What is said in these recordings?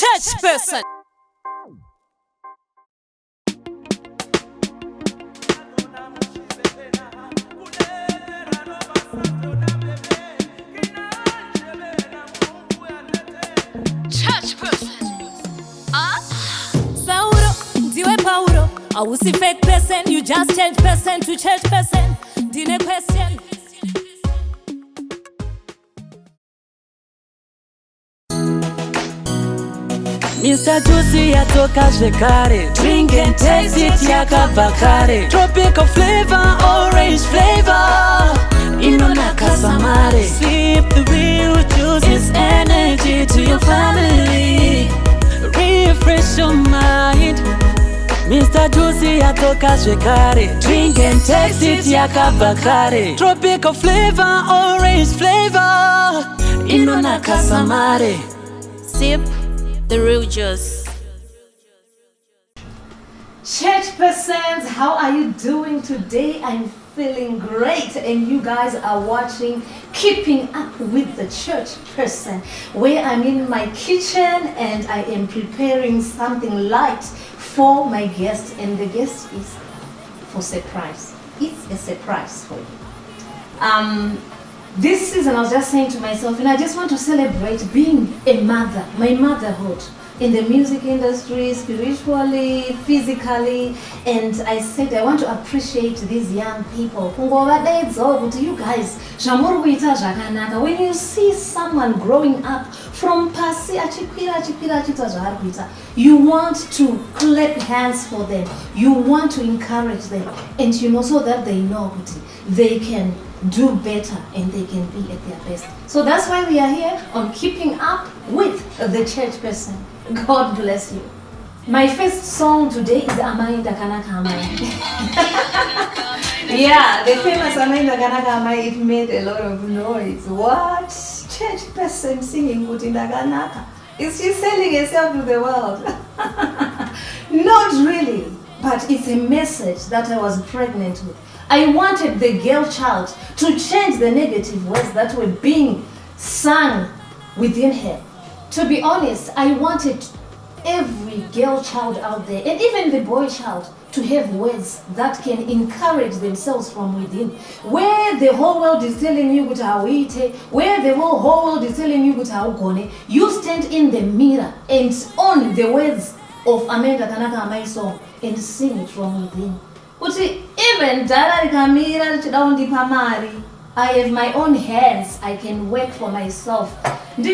ChurchPerson. I will see fake person, you just change person to church person. Dine question. Mr. Juicy yatoka Zvekare, drink and taste it yakavakare. Tropical flavor, orange flavor, inona kasamare. Sip the real juice, it's energy to your family. Refresh your mind. Mr. Juicy yatoka Zvekare, drink and taste it yakavakare. Tropical flavor, orange flavor, inona kasamare. Sip the real juice. Church persons, how are you doing today? I'm feeling great, and you guys are watching Keeping Up with the Church Person, where I'm in my kitchen and I am preparing something light for my guest, and the guest is for surprise. It's a surprise for you. This season I was just saying to myself, and I just want to celebrate being a mother, my motherhood in the music industry, spiritually, physically, and I said I want to appreciate these young people. You guys, when you see someone growing up from pasi, you want to clap hands for them, you want to encourage them, and so that they know they can do better and they can be at their best. So that's why we are here on Keeping Up with the Church Person. God bless you. My first song today is Amai Ndakanaka Amai. Yeah, the famous Amai Ndakanaka Amai, it made a lot of noise. What? Church person singing Kuti Ndakanaka? Is she selling herself to the world? Not really, but it's a message that I was pregnant with. I wanted the girl child to change the negative words that were being sung within her. To be honest, I wanted every girl child out there, and even the boy child, to have words that can encourage themselves from within. Where the whole world is telling you where the whole world is telling you you stand in the mirror and on the words of Amanda Kanaka Amai song and sing it from within. Even I have my own hands, I can work for myself. But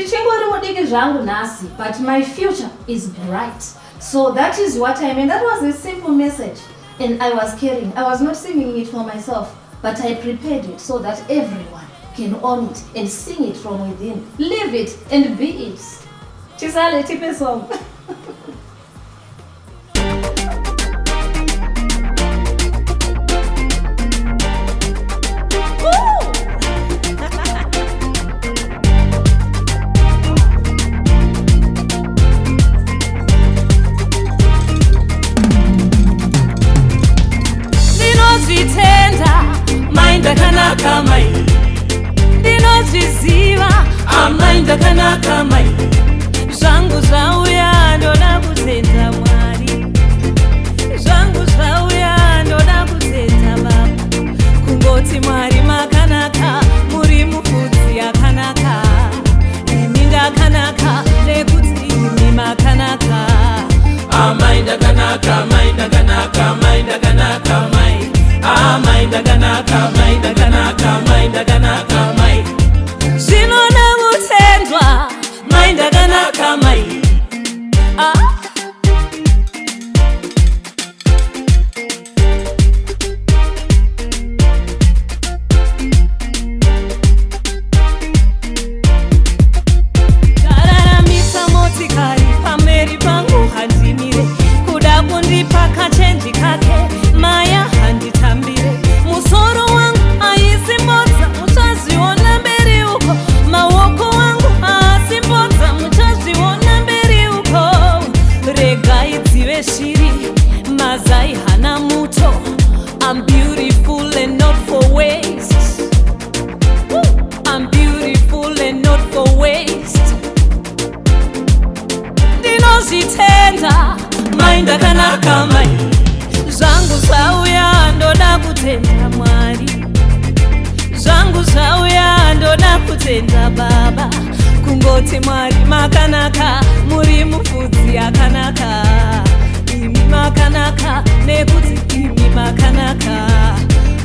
my future is bright. So that is what I mean. That was a simple message. And I was carrying. I was not singing it for myself, but I prepared it so that everyone can own it and sing it from within. Live it and be it. Chisale tipe song. Ndakanaka mai, ndinozviziva amai ndakanaka mai, zvangu zvauya ndoda kuzenza Mwari, zvangu zvauya ndoda kuzenza Baba, kungoti Mwari makanaka, muri mufudzi yakanaka, imi ndakanaka nekuti imi makanaka. Amai ndakanaka, amai ndakanaka, amai ndakanaka amai. Amai ndakanaka, amai ndakanaka, amai ndakanaka, amai. Zvinona mutendwa, amai ndakanaka, amai. Ndararamisa motikari pamberi pangu handimire, kuda kundipa kachenji kake maya handitambire. Musoro wangu aisimbodza muchazviona mberi uko, maoko wangu aasimbodza muchazviona mberi uko. Regai dzive shiri, mazai hana muto. I'm beautiful and not for waste. I'm beautiful and not for waste. ndinozvitenda mai ndakanaka mai zvangu zvauya ndoda kutenda Mwari zvangu zvauya ndoda kutenda Baba kungoti Mwari makanaka muri mufudzi akanaka imi makanaka nekuti imi makanaka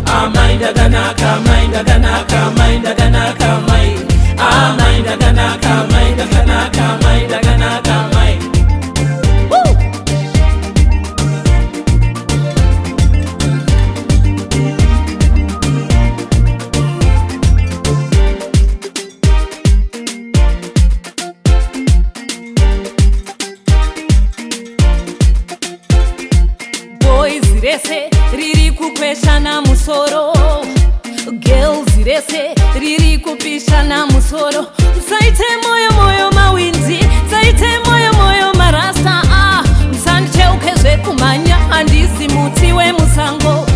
Amai ndakanaka mai ndakanaka mai ndakanaka mai Amai ndakanaka mai ndakanaka mai ndakanaka mai Boys rese riri kukweshana musoro girls rese riri kupishana musoro musaite moyo moyo mawindi saite moyo moyo marasta musanditeuke zvekumhanya handisi muti wemusango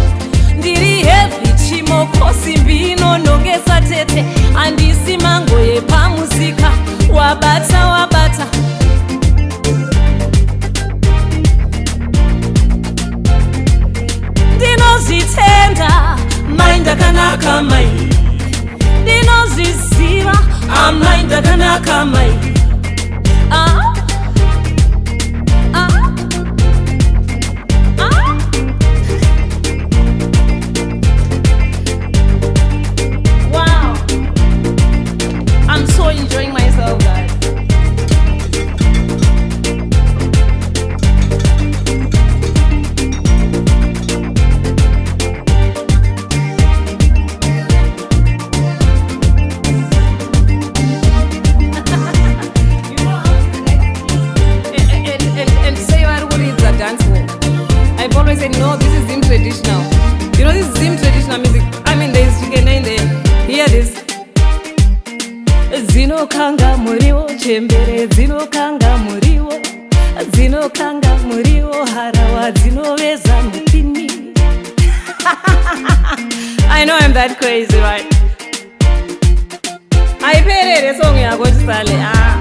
ndiri hevi chimoko simbi inonongesa tete handisi mango yepamusika wabata wabata ndinozvitenda mai ndakanaka mai ndinozviziva amai ndakanaka mai Wow, I'm so enjoying myself, guys. I've always said, no, this is Zim traditional. You know, this is Zim traditional music. I mean, there's chicken in there. Hear this. Zino kanga muriwo, chembere, zino kanga muriwo. Zino kanga muriwo, harawa, zino veza mutini. I know I'm that crazy, right? I played a song ya gochi sale.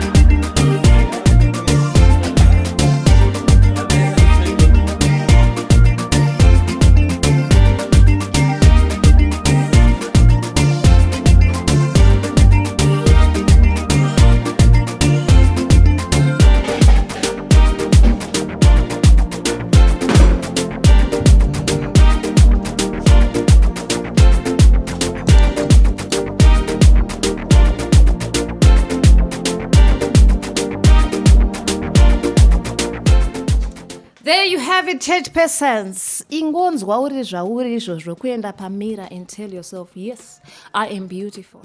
There you have it, church persons. Ingonzwa uri zvauri izvozvo kuenda pamira and tell yourself, yes, I am beautiful.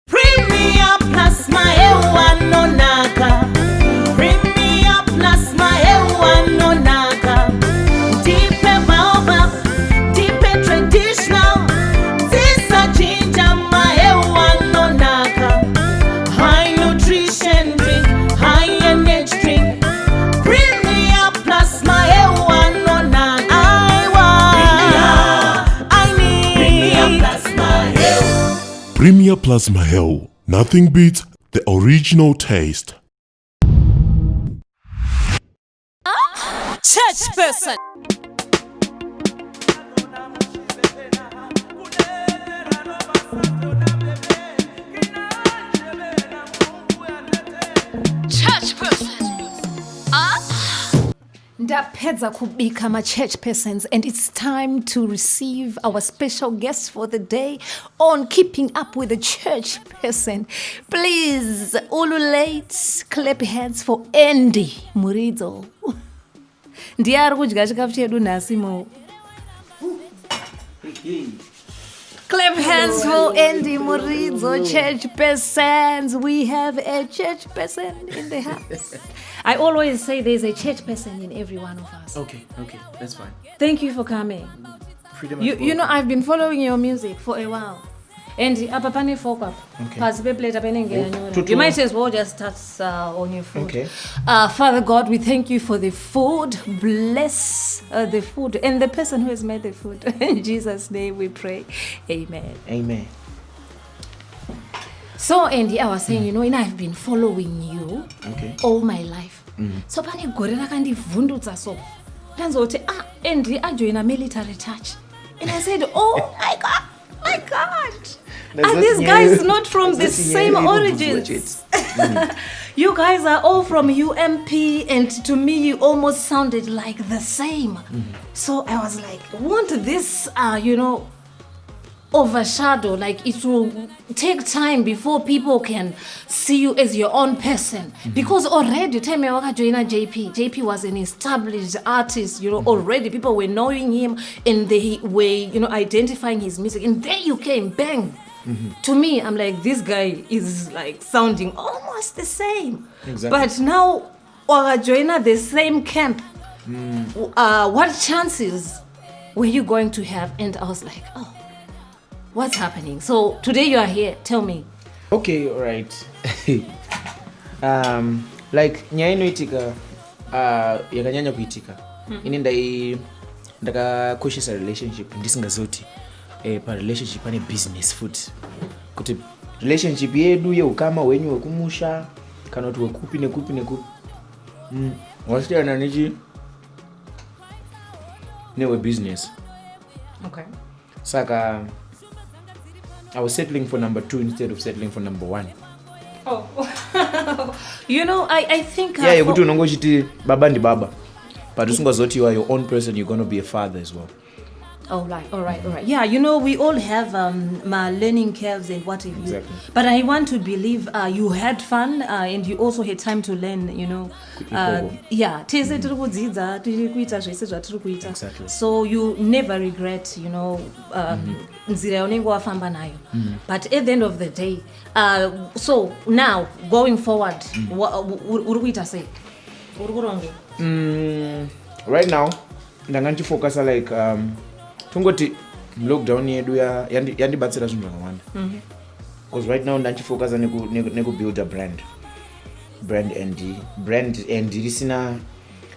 Premier plus my ewa no naka. Premier plus my ewa no naka. Deep baobab, deep traditional. This a ginger my ewa no naka. High nutrition drink, high energy drink. Premier plus my ewa no naka. I need. Premier plus my ewa. Premier Plus Mahel. Nothing beats the original taste. Church person. Church person. Ndapedza kubika my church persons, and it's time to receive our special guest for the day on Keeping Up with the Church Person. Please, ululate, clap hands for Andy Muridzo. Ndiari kudya chikafu chedu nhasimo. Clap hands for Andy Muridzo, church persons. We have a church person in the house. I always say there's a church person in every one of us. Okay, that's fine. Thank you for coming. Freedom. You know, I've been following your music for a while. And apa pane folk up. You might as well just start on your food. Okay. Father God, we thank you for the food. Bless the food and the person who has made the food. In Jesus' name we pray. Amen. Amen. So, Andy, I was saying, you know, and I've been following you all my life. So pane gore rakandivhundutsa so ndanzoti Andy ajoina military church, and I said, oh my god, and this guy is not from the same origins. You guys are all from UMP, and to me you almost sounded like the same. So I was like, won't this overshadow, like it will take time before people can see you as your own person, because already time joina JP was an established artist, already people were knowing him and they were identifying his music, and then you came bang. To me, I'm like, this guy is like sounding almost the same. Exactly. But now join the same camp. What chances were you going to have? And I was like, oh, what's happening? So today you are here. Tell me. Okay, all right. Like nyaya inoitika yakanyanya kuitika. Ini ndakakoshesa relationship ndisingazoti pa relationship ane business foot. Kuti relationship yedu yeukama wenyu wekumusha kana kuti wekupi nekupi. Wasiyana nechi newe business. Okay. Saka I was settling for number 2 instead of settling for number 1. Oh. I think yeah, kuti unongochiti baba ndi baba. But usingazoti you are your own person, you're going to be a father as well. All right. Yeah, we all have my learning curves and what have you. Exactly. But I want to believe you had fun and you also had time to learn, yeah. Exactly. So you never regret, nzira unengo wafamba nayo. But at the end of the day, so now going forward, what say? Right now, ndanganchi focus like tungoti lockdown yedu yandibatsira zvinhu zvakawanda. Because right now ndanchifocus neku build a brand and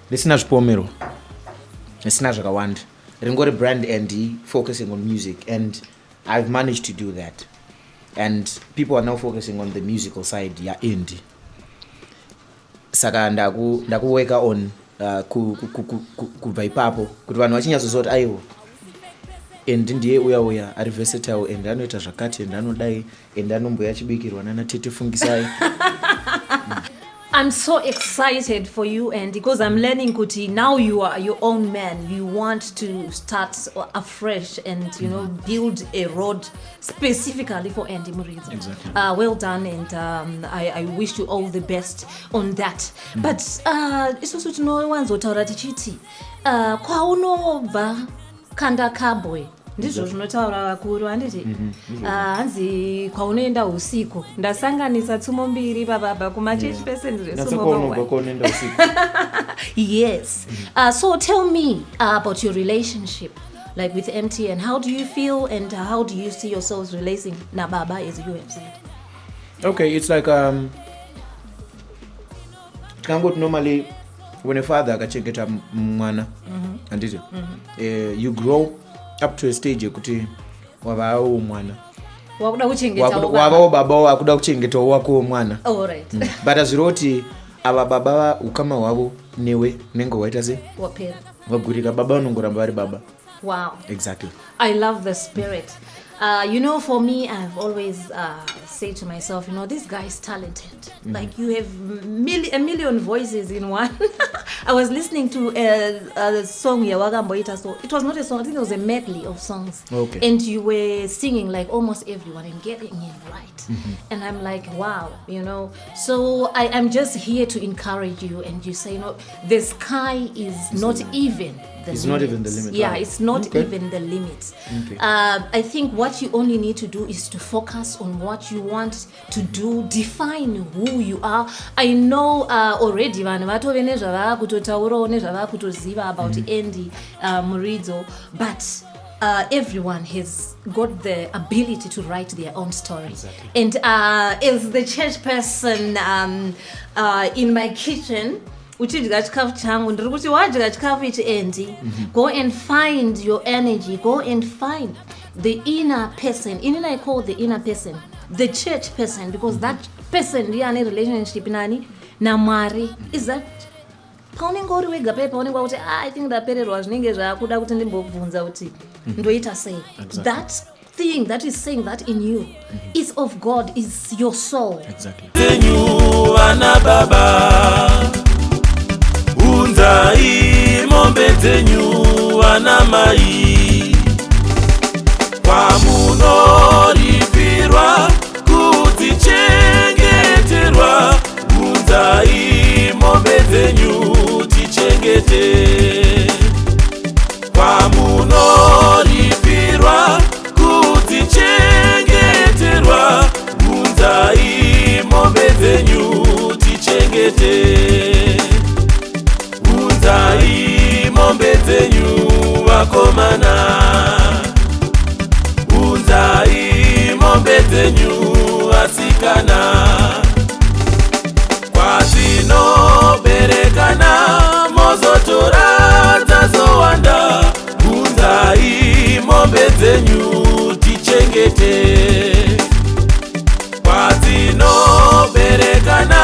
risina zvipomero, risina zvakawanda, ringori brand and focusing on music, and I've managed to do that, and people are now focusing on the musical side ya indie. Saka ndakuweka on kubva ipapo kuti vanhu vachinyazozoti aiwo and ndiye uya ari versatile and anoita zvakati and anodai and anomboya chibikirwa nana tete Fungisai. I'm so excited for you, and because I'm learning kuti now you are your own man, you want to start afresh and build a road specifically for Andy Murizo. Exactly. Well done, and I wish you all the best on that. But isusu tinowanzotaura tichiti kwaunobva kanda cowboy ndizvo zvinotaura vakuru handiti. Hanzi kwaunoenda usiku ndasanganisa tsumo mbiri bababa kuma ChurchPerson kunoenda usiku. Yes. So tell me about your relationship, like with MT, and how do you feel and how do you see yourselves relating na baba, as you have said? Okay, it's like normally when a father akachengeta mwana anditi you grow up to a stage yekuti wavawo mwana wakuda kuchengeta wavawo baba wakuda kuchengeta wako mwana. All right. But azviroti ava baba ukama hwavo newe nengo waita se wapera wagurika, baba unongoramba vari baba. Wow. Exactly. I love the spirit. For me, I've always said to myself, this guy is talented. Like you have a million voices in one. I was listening to a song, Yawagamboita, so it was not a song, I think it was a medley of songs. Okay. And you were singing like almost everyone and getting it right. And I'm like, wow, So I'm just here to encourage you, and you say, the sky is not even the limit. Not even the limit. Yeah, it's not even the limit. Okay. I think what you only need to do is to focus on what you want to do, define who you are. I know already vanhu vatove nezvava kutotaurawo nezvava kutoziva about Andy Murizo, but everyone has got the ability to write their own story. Exactly. And as the ChurchPerson in my kitchen, uchidya chikafu changu ndiri kuti wadya chikafu ichi Andy, go and find your energy, go and find the inner person. In I call the inner person the church person, because that person ndiye ane relationship nani na Mwari. Is that paunenge uri wega paya paunenge wakuti I think ndapererwa zvinenge zvakuda kuti ndimbobvunza kuti ndoita sei. That thing that is saying that in you is of God, is your soul. Exactly. Tenyu ana baba unzai mombe tenyu ana mai kwamunoripirwa kuti chengeterwa unzai mombe tenyu tichengete kwamunoripirwa kuti chengeterwa unzai mombe tenyu tichengete unzai mombe tenyu vakomana unzai mombe tenyu vasikana kwazvinoberekana mozotora dzazowanda unzai mombe dzenyu tichengete kwazvinoberekana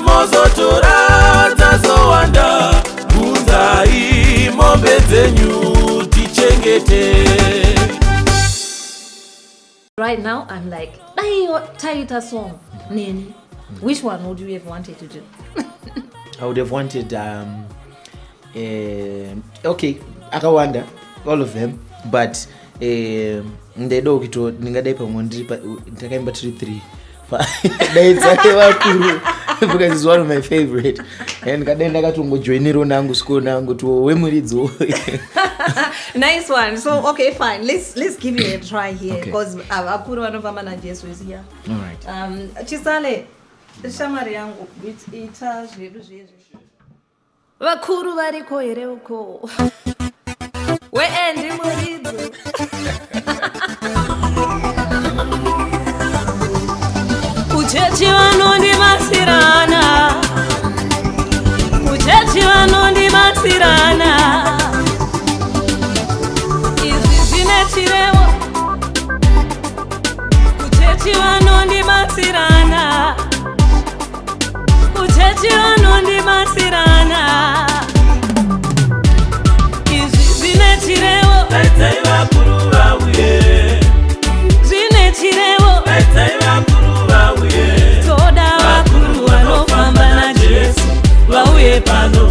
mozotora dzazowanda unzai mombe dzenyu tichengete. Right now I'm like, Taita song, Neni. Which one would you have wanted to do? I would have wanted okay, akawanda all of them, but ndedo kito ningadai pamwe ndakaimba 3 daitsake vakuru because it's one of my favorite, and kadai ndakatongojoiniro nangu school nangu to wemuridzo. Nice one. So okay, fine, let's give you a try here, because vakuru vanofamba naJesu is here. All right. Chisale shamari yangu ita zvedu zvezvi vakuru variko here uko weendi muridzo kuchechi vanondibatsirana kuchechi vanondibatsirana izvi zvine chirevo kuchechi vanondibatsirana kuchechi vanondibatsirana izvi zvine chirevo daidzai vakuru vauye zvine chirevo daidzai vakuru vauye toda vakuru vanofamba naJesu vauye pano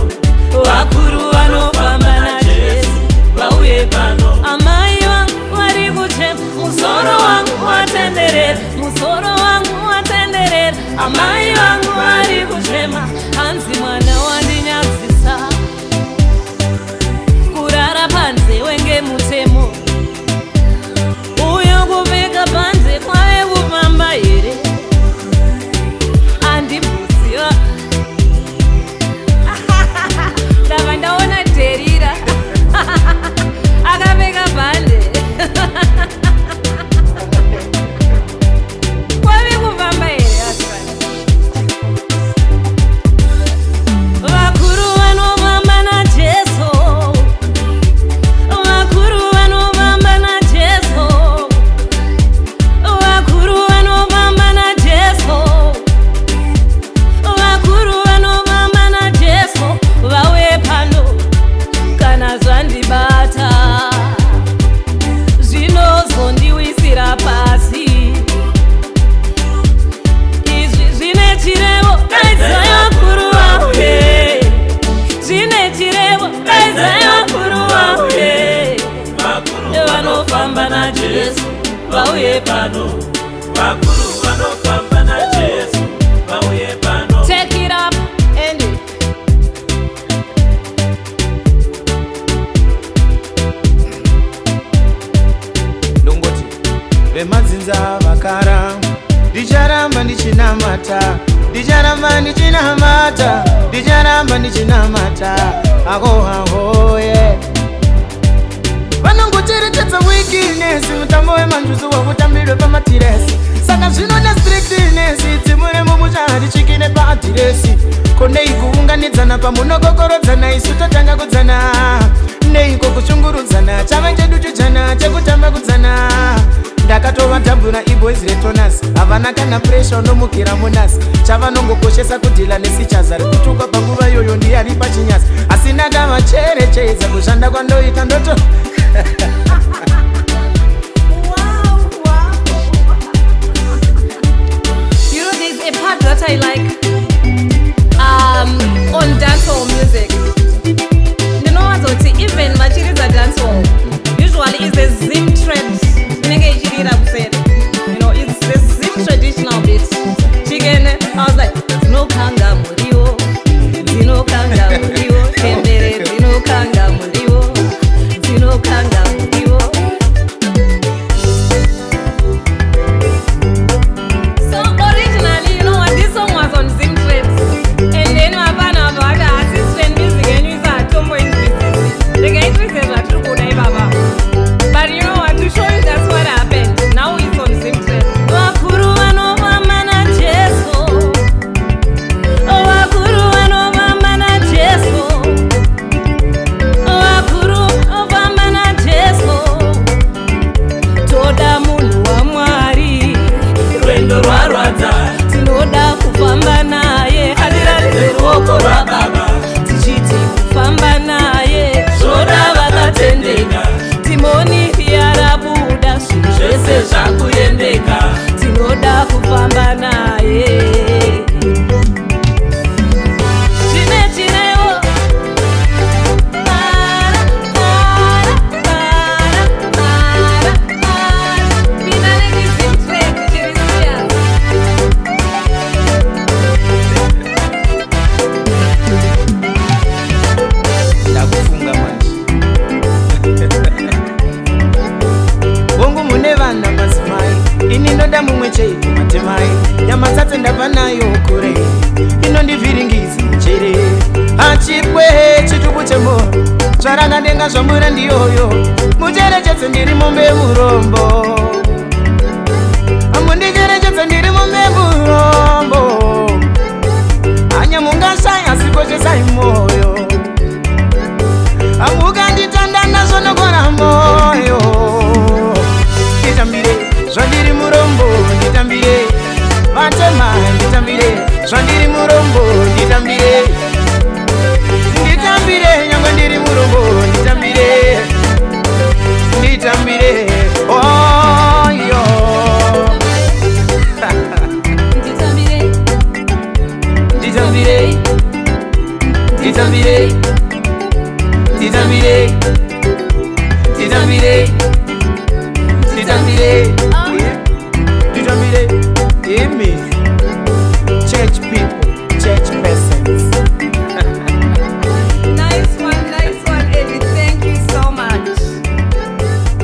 vakuru vanofamba naJesu vauye pano amai vangu vari kuchema musoro wangu watenderera musoro wangu watenderera amai vangu vari kuchema hanzi mwana wandinyadzisa kurara panze wenge mutemo uyo kupfeka panze kwave kufamba here andibvuziva ndava ndaona dherira akapfeka bhande kwave kufamba here vakuru vanofamba naJesu vakuru vanofamba naJesu vakuru vanofamba naJesu vakuru vanofamba naJesu vauye pano kana zvandibata zvinozondiwisira pasi izvi zvine chirevo daidzai vakuru vauye zvine chirevo daidzai vakuru vauye vanofamba naJesu vauye pano vakuru vanofamba naJesu vauye pano. take it up and Ndongoti vemadzinza vakara ndicharamba ndichinamata ndicharamba ndichinamata ndicharamba ndichinamata ahohoye vanongocherechedza weakness mutambo wemanjuzi wakutambirwe pamatiresi saka zvinoda strictness dzimure mumuchahari chikine paadiresi konei kuunganidzana pamunokokorodzana isu totanga kudzana neiko kuchungurudzana chava chedu chijana chekutamba kudzana ndakatovadhabhura iboys retoners havana hapana kana presha unomukira munasi chavanongokoshesa kudhila nesichazari kutuka panguva yoyo ndiyari pachinyasi asina ndavacherechedza kushanda kwandoita ndoto You know, there's a part that I like on dancehall music. You know what? Even Machiri's a dancehall. Usually it's the Zim trend. You know, it's the Zim traditional beats. Chicken, I was like, Zino Kanga Murio, Zino Kanga Murio, Kembere, Zino Kanga Murio, Zino Kanga Murio. So originally, you know what, this song was on Zim Trends. And then my partner about the assistant music and you saw Tomo in business. The guy says that you could have. But you know what, to show you that's what happened. Now it's on Zim Trends. Wakuru wanova mana Jesu. Wakuru wanova mana Jesu. Wakuru wanova mana Jesu. Toda munhu wa Mwari. Rwendo rwarwadza Tinoda kufamba naye. Hatiratidze ruoko rwaBaba. Tichiti kufamba naye. Zvoda vakatendeka. Timoni yarabuda zvinhu zvese zvakuyendeka tinoda kufamba naye. Chinewo mina nekizimtrek chirisiya ndakufunga manje bongo mune vana madzimai ini ndoda mumwe chete matemai nyama dzate ndabva nayo kure inondivhiringidza chere achipwe chitubu chemoro zvarangadenga zvamura ndiyoyo mucherechedze ndiri mombe murombo amundicherechedze ndiri mombe murombo hanya mungashaya sikochesai moyo amukanditanda nazvonokora moyo nditambire zvandiri murombo nditambire vatema nditambire zvandiri murombo nditambire nditambire nyangwe ndiri murombo nditambire nditambire oyo nditambire nditambire nditambire nditambire nditambire nditambire nditambire imi church people, church persons. Nice one, Eddie. Thank you so much.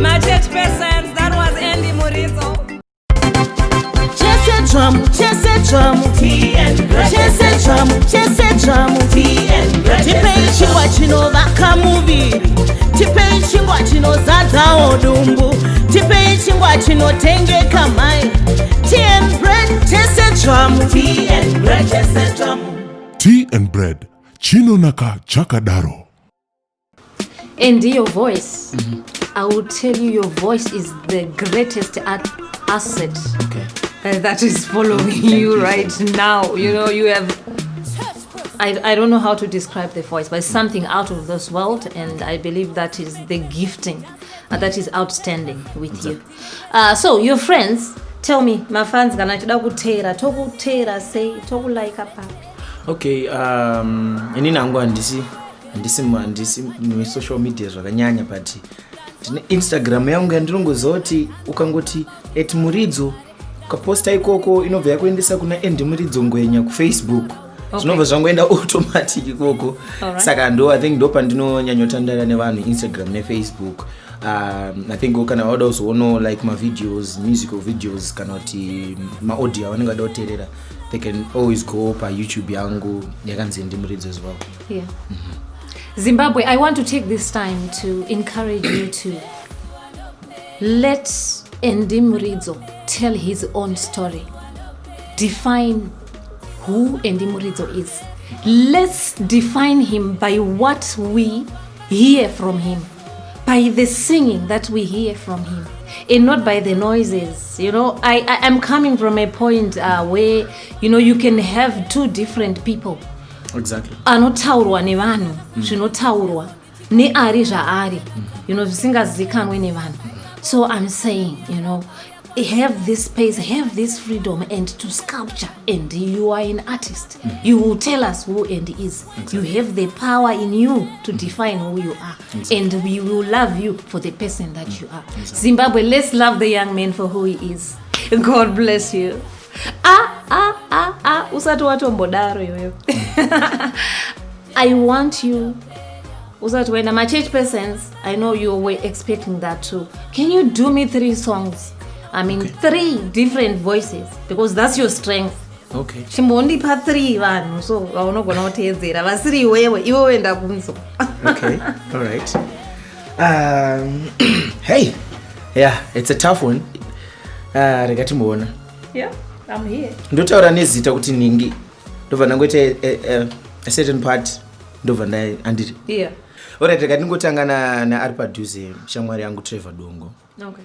My church persons, that was Andy Murizo. Chese drum, tipei chingwa chinovaka muviri, tipei chingwa chinozadzawo dumbu, tipei chingwa chinotengeka mai. Tea and bread, chese drum. Tea and bread. Chinonaka chakadaro. And your voice, I will tell you, your voice is the greatest asset Okay. that is following you right now. You know, you have, I don't know how to describe the voice, but it's something out of this world, and I believe that is the gifting that is outstanding with you. So your friends, tell me, my fans gonna tokutera say tokulaika papi. Okay, inini hangu handisi social media zvakanyanya, but tine Instagram yangu yandiringozoti ukangoti @muridzo ukaposta ikoko inobva yakuendesa kuna @muridzo ngwenya kuFacebook. Zvinobva zvangoenda automatic ikoko. Saka I think ndo pandinonyanyotandara nevanhu Instagram neFacebook. I think kana wada uzoona like my videos, musical videos, kana kuti ma audio vanenge vada kuteerera, they can always go pa YouTube yangu yakanzi Ndimuridzo as well. Yeah. Zimbabwe, I want to take this time to encourage you to let Ndimuridzo tell his own story. Define who Ndimuridzo is. Let's define him by what we hear from him, by the singing that we hear from him. and not by the noises. I'm coming from a point where you can have two different people. Exactly. Anotaurwa nevanhu zvinotaurwa neari zvaari zvisingazikanwe nevanhu. So I'm saying, have this space, have this freedom, and to sculpture. And you are an artist. You will tell us who and is. You have the power in you to define who you are. And we will love you for the person that you are. Zimbabwe, let's love the young man for who he is. God bless you. Usati watombodaro yoyo. I want you. Usati when I'm a church persons, I know you were expecting that too. Can you do me 3 songs? I mean, 3 different voices, because that's your strength. Okay. Chimbondipa 3 vanhu, so vaunogona kuteedzera vasiri iwewe wenda kunzo. Okay, all right. Hey, yeah, it's a tough one. Regatimbona. Yeah, I'm here. Ndotaura nezita kuti ningi ndobva ndangoita a certain part ndobva andiri. Yeah. Alright, ndingotanga na ari padhuze shamwari yangu Trevor Dongo. Okay.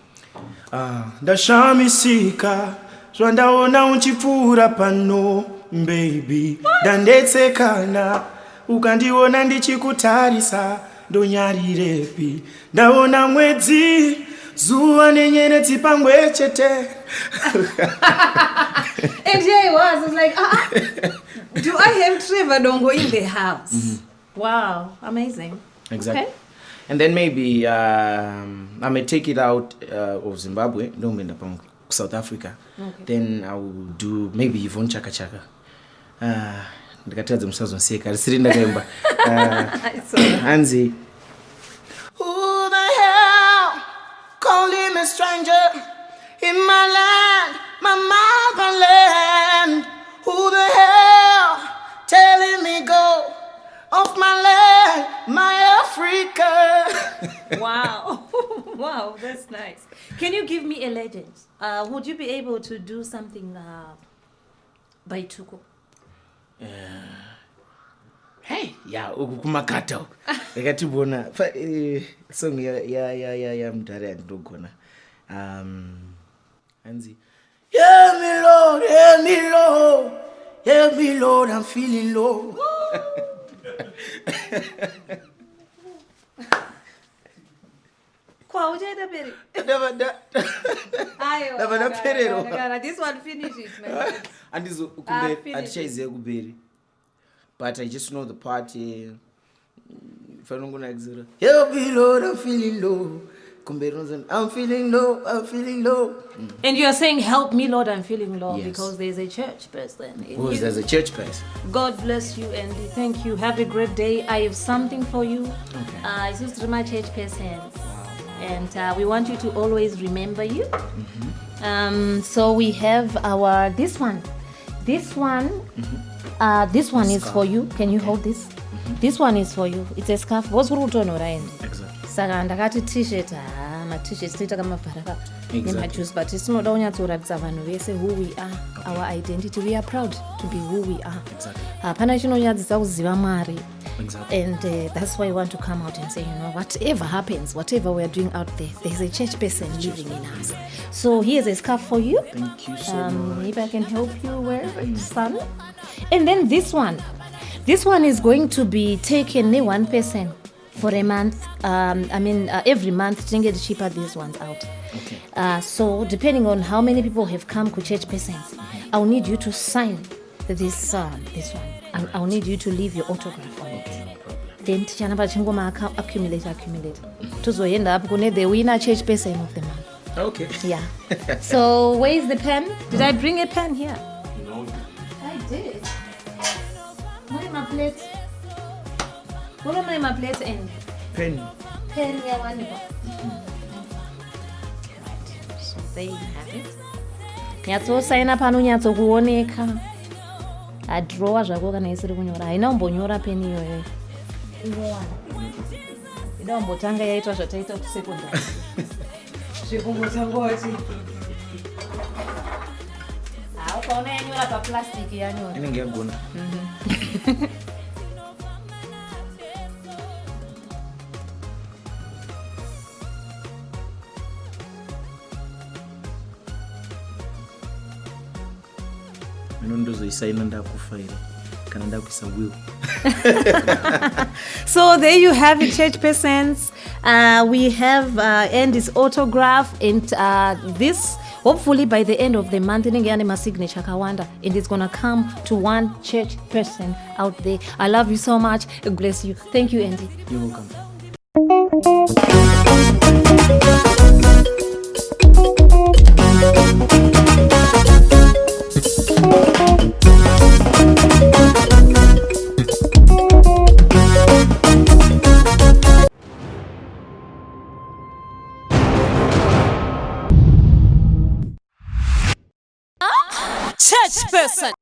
Ndashamisika zvandaona uchipfuura pano baby, ndandetsekana ukandiona ndichikutarisa ndonyarirepi, ndaona mwedzi zuva nenyeredzi pamwe chete. And here he was like, do I have Trevor Dongo in the house? Wow, amazing. Exactly. Okay. And then maybe I may take it out of Zimbabwe, ndongenda pam South Africa. Okay. Then I will do maybe Yvonne Chaka Chaka. Ndikatadza musazonseka risiri ndakaimba. Hanzi. Who the hell called him a stranger in my land, my motherland? Who the hell telling me go off my land, my Africa? Wow. Wow, that's nice. Can you give me a legend? Would you be able to do something by Tuko? Hey, yeah, ukumakata. Ndakatibona song ya mudhara ndogona. Hanzi. Hear me Lord, hear me Lord, hear me Lord, I'm feeling low. Kwa ujaida peri. This one finish it, man. Andizo kuberi, atichaiziya kuberi. But I just know the part. If I don't go next, Help me Lord, I'm feeling low. I'm feeling low, I'm feeling low. And you are saying, help me, Lord, I'm feeling low, Yes. because there's a church person. oh, there's a church person. God bless you, Andy. Thank you. Have a great day. I have something for you. Okay. It's just my church persons. And we want you to always remember you. So we have our, this one. This one is for you. Can you hold this? This one is for you. It's a scarf. What's Ryan? Exactly. Saka ndakati t-shirt ma-t-shirt toita kamavhara nemajuice, but tinoda kunyatsoratidza vanhu vese who we are, our identity. We are proud to be who we are. Exactly. Hapana chinonyadzisa kuziva Mwari. Exactly. And that's why I want to come out and say, whatever happens, whatever we're doing out there, there's a church person living in us. So here's a scarf for you. Thank you so much. Maybe I can help you wear it, son. And then this one is going to be taken by one person for a month. Every month to get cheaper these ones out. Okay. So depending on how many people have come to church persons, I'll need you to sign this one. I'll need you to leave your autograph on it. Then tichanamba chingoma accumulate. Tozoenda up kune the winner church person of the month. Okay. Yeah. So where is the pen? Did I bring a pen here? No. I did. Where are my plates? What am I my plates in? Penny. Pen ya wanipa. Right. So there you have it. Nyatsosaina pano nyatsokuoneka. Adrowa zvako kana isiri kunyora. Haina kumbonyora peni iyoyo. Ida kumbotanga yaitwa zvataita kusekondari. Zvekumbotangoti. Ukaona yanyora paplastic yanyora. Inenge yagona. Mina ndozoyisaina ndakufa ire kana ndakuisa will. So there you have it, church persons. We have Andy's autograph, and this hopefully by the end of the month inenge my signature kawanda, and it's gonna come to one church person out there. I love you so much. God bless you. Thank you, Andy. You're welcome. ChurchPerson.